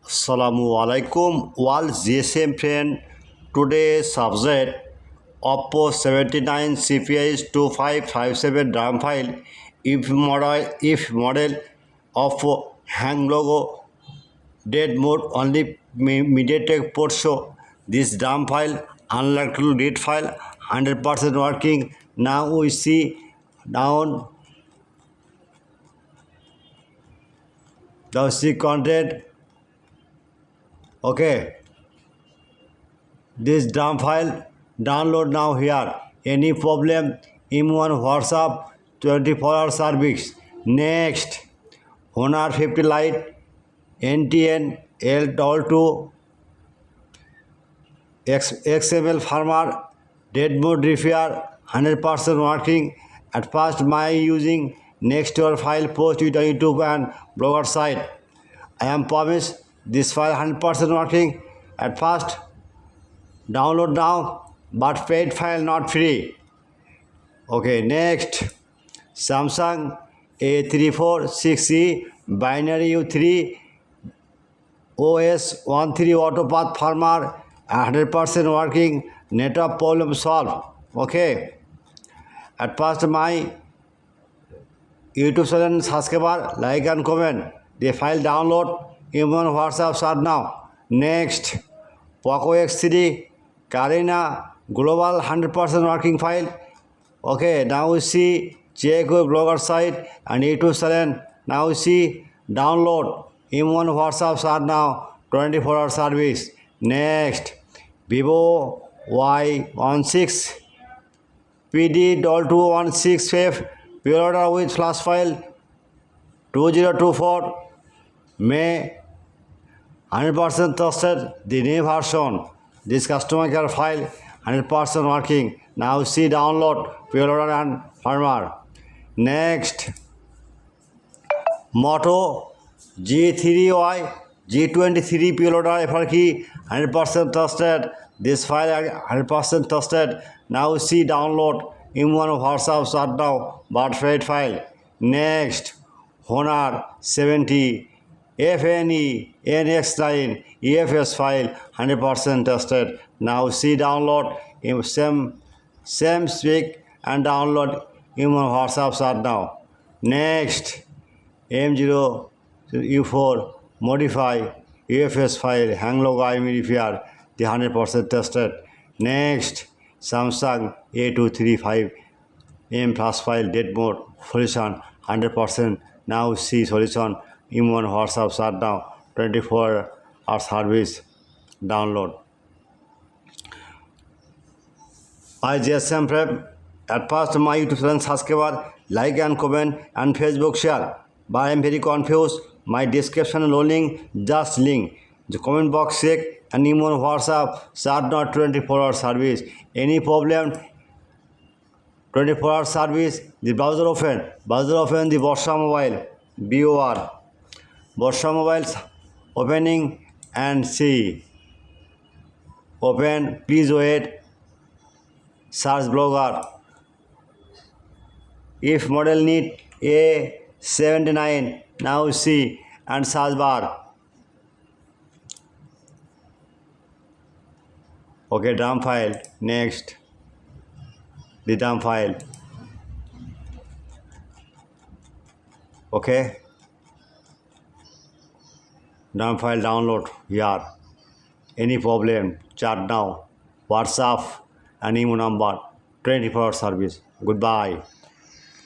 Assalamu alaikum, all GSM friend. Today's subject Oppo 79 CPI 2557 RAM file. If model of hang logo dead mode only MediaTek port show. This RAM file unlikely to read file 100% working. Now we see down the C content. Okay, this dump file download now here. Any problem? M1 WhatsApp 24-hour service. Next, Honor 50 Lite NTN L22 XML farmer dead mode repair 100% working. At first, my using next your file post it on YouTube and blogger site. I am promised this file 100% working. At first, download now, but paid file not free. Okay, next, Samsung A346E binary U3 OS 13 autopath farmer 100% working. Network problem solved. Okay, at first my YouTube channel subscriber like and comment. The file download even WhatsApp start now. Next, Poco X3 Carina global 100% working file. Okay, now we see check with blogger site and YouTube channel. Now we see download M1 WhatsApp start now 24-hour service. Next, Vivo Y16 PD2216 Preloader with flash file 2024 May 100% trusted the new version. This customer care file 100% working. Now see download Preloader and firmware. Next, Moto G13 Y G23 Preloader FRK 100% trusted. This file 100% trusted. Now see download M1 WhatsApp start now but fade file. Next, Honor 70 FNE NX9 EFS file 100% tested. Now see download same speak and download M1 WhatsApp start now. Next, M0 U4 modify EFS file hang logo IME repair the 100% tested. Next, Samsung A235 M plus file dead mode solution 100%. Now see solution M1 WhatsApp start now 24-hour service download. I GSM prep. At first my YouTube channel subscriber like and comment and Facebook share. But I am very confused. My description link just link. The comment box check and M1 WhatsApp start not 24-hour service. Any problem? 24-hour service. The browser open the Borsha mobile BOR. Borsha mobiles opening and see. Open. Please wait. Search blogger. If model need A79, now see and search bar. Okay, dump file. Next, the dump file. Okay, dump file download here. Any problem? Chat now. WhatsApp and email number 24-hour service. Goodbye.